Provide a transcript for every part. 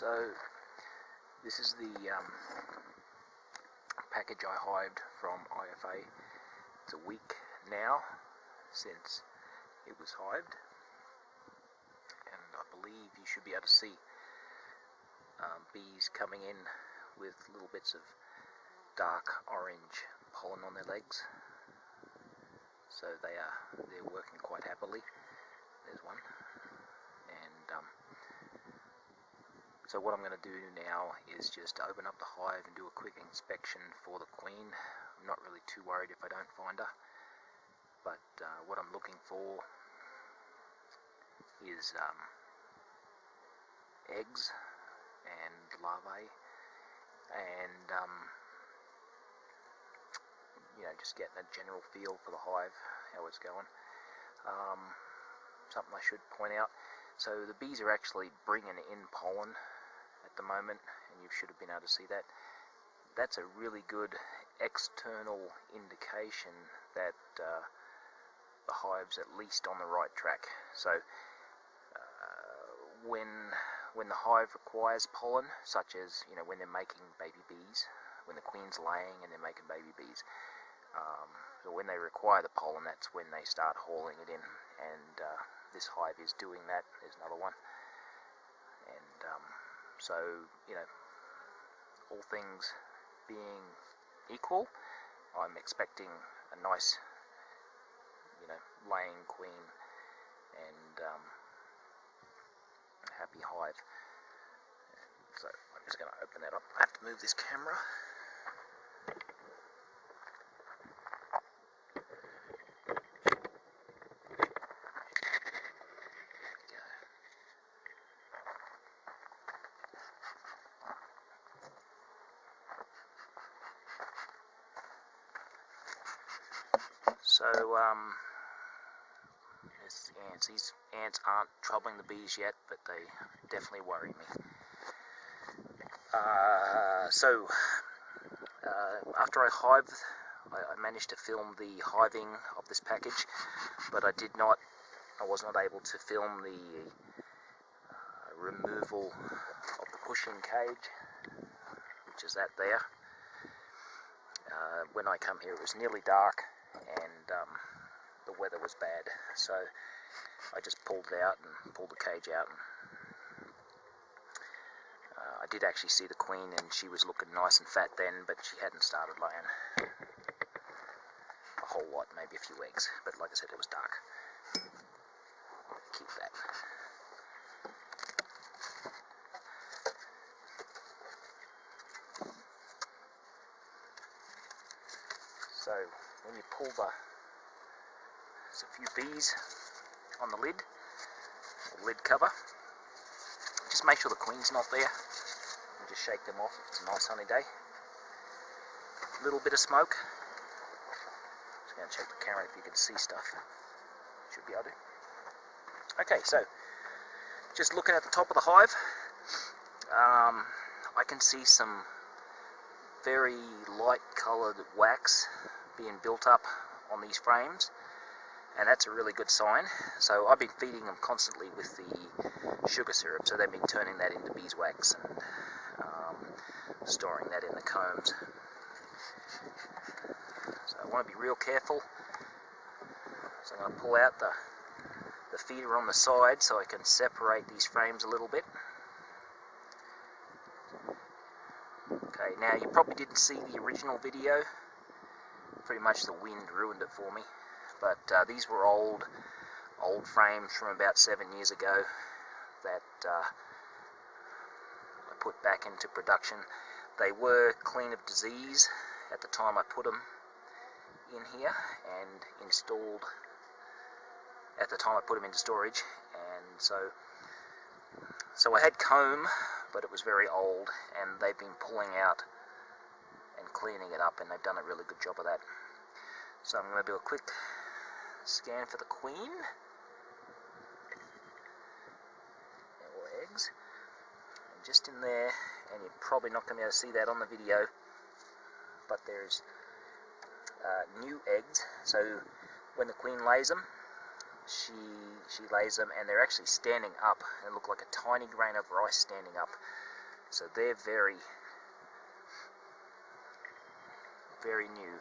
So this is the package I hived from IFA. It's a week now since it was hived, and I believe you should be able to see bees coming in with little bits of dark orange pollen on their legs. So they're working quite happily. There's one. And so what I'm going to do now is just open up the hive and do a quick inspection for the queen. I'm not really too worried if I don't find her, but what I'm looking for is eggs and larvae, and just getting a general feel for the hive, how it's going. Something I should point out, so the bees are actually bringing in pollen at the moment, and you should have been able to see that. That's a really good external indication that the hive's at least on the right track. So when the hive requires pollen, such as when they're making baby bees, when the queen's laying and they're making baby bees, so when they require the pollen, that's when they start hauling it in, and this hive is doing that. There's another one, and so all things being equal, I'm expecting a nice laying queen and a happy hive. So I'm just going to open that up. I have to move this camera. So, there's ants. These ants aren't troubling the bees yet, but they definitely worry me. After I hived, I managed to film the hiving of this package, but I was not able to film the removal of the push-in cage, which is that there. When I come here, it was nearly dark, and the weather was bad, so I just pulled it out and pulled the cage out. And, I did actually see the queen, and she was looking nice and fat then, but she hadn't started laying a whole lot, maybe a few eggs, but like I said, it was dark. Keep that. So when you pull there's a few bees on the lid cover. Just make sure the queen's not there, and just shake them off if it's a nice sunny day. A little bit of smoke. Just going to check the camera if you can see stuff. Should be able to. Okay, so just looking at the top of the hive, I can see some very light coloured wax being built up on these frames, and that's a really good sign. So I've been feeding them constantly with the sugar syrup, so they've been turning that into beeswax and storing that in the combs. So I want to be real careful. So I'm going to pull out the feeder on the side so I can separate these frames a little bit. Okay, now you probably didn't see the original video. Pretty much the wind ruined it for me. But these were old frames from about 7 years ago that I put back into production. They were clean of disease at the time I put them in here and installed at the time I put them into storage, and so I had comb, but it was very old, and they've been pulling out and cleaning it up, and they've done a really good job of that. So I'm going to do a quick scan for the queen or eggs, and just in there, and you're probably not going to be able to see that on the video, but there's new eggs. So when the queen lays them, she lays them, and they're actually standing up and look like a tiny grain of rice standing up. So they're very, very new.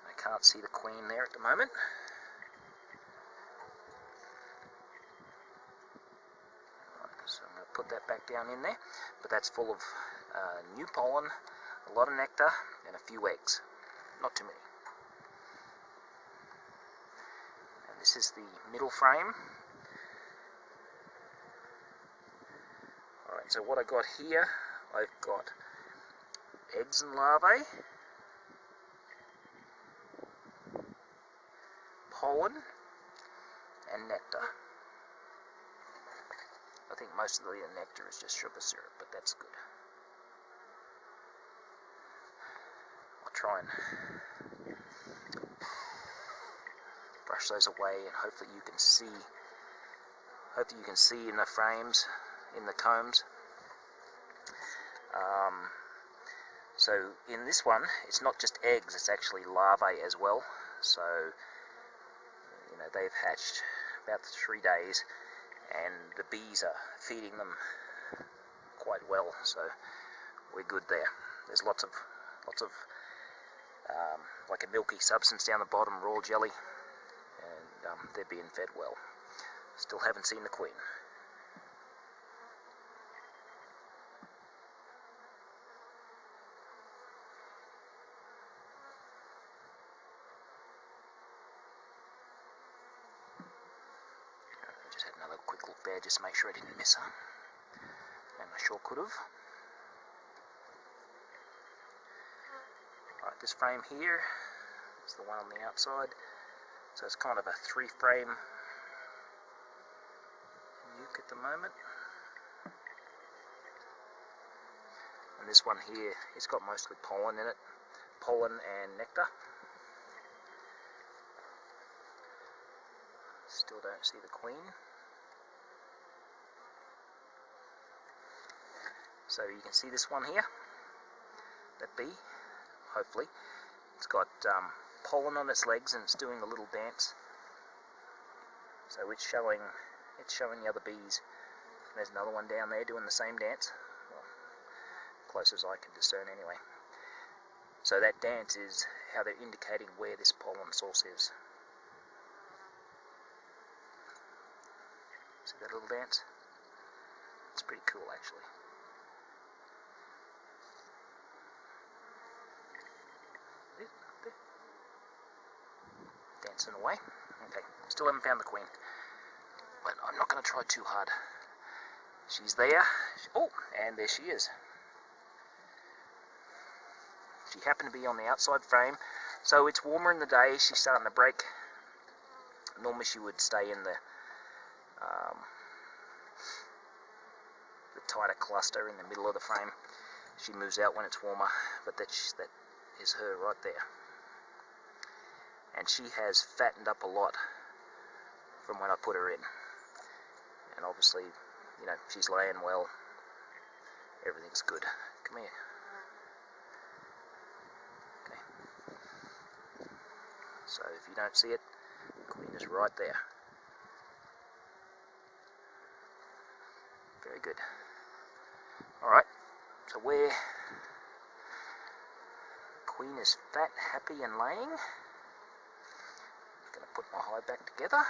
I can't see the queen there at the moment. So I'm going to put that back down in there, but that's full of new pollen, a lot of nectar, and a few eggs. Not too many. And this is the middle frame. Alright, so what I got here, I've got eggs and larvae, pollen, and nectar. I think most of the nectar is just sugar syrup, but that's good. I'll try and brush those away, and hopefully you can see. Hopefully you can see in the frames, in the combs. So in this one, it's not just eggs; it's actually larvae as well. So you know they've hatched about 3 days, and the bees are feeding them quite well. So we're good there. There's lots of like a milky substance down the bottom, raw jelly, and they're being fed well. Still haven't seen the queen. I just had another quick look there, just to make sure I didn't miss her, and I sure could have. Alright, this frame here is the one on the outside, so it's kind of a 3-frame nuke at the moment. And this one here, it's got mostly pollen in it, pollen and nectar. Still don't see the queen. So you can see this one here, that bee, hopefully. It's got pollen on its legs and it's doing a little dance. So it's showing the other bees. There's another one down there doing the same dance. Well, close as I can discern anyway. So that dance is how they're indicating where this pollen source is. See that little dance? It's pretty cool actually. Dancing away. Okay, still haven't found the queen. But I'm not going to try too hard. She's there. Oh, and there she is. She happened to be on the outside frame. So it's warmer in the day. She's starting to break. Normally she would stay in the tighter cluster in the middle of the frame. She moves out when it's warmer, but that is her right there. And she has fattened up a lot from when I put her in. And obviously, you know, she's laying well. Everything's good. Come here. Okay. So if you don't see it, the queen is right there. Very good. Alright, so where queen is fat, happy and laying, I'm going to put my hive back together.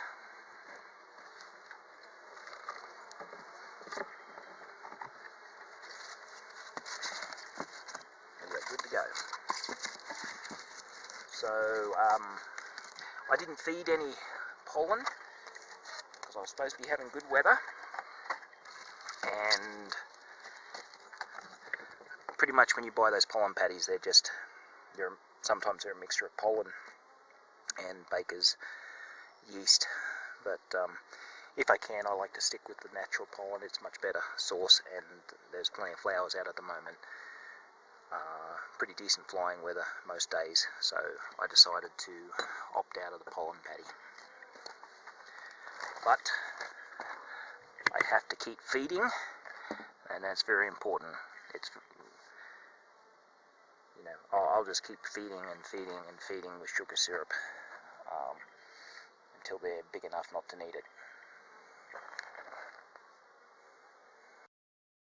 And we're good to go. So, I didn't feed any pollen because I was supposed to be having good weather, and pretty much when you buy those pollen patties, sometimes they're a mixture of pollen and baker's yeast, but if I can, I like to stick with the natural pollen. It's much better source, and there's plenty of flowers out at the moment. Pretty decent flying weather most days, so I decided to opt out of the pollen patty. But I have to keep feeding, and that's very important. It's, you know, I'll just keep feeding and feeding and feeding with sugar syrup until they're big enough not to need it.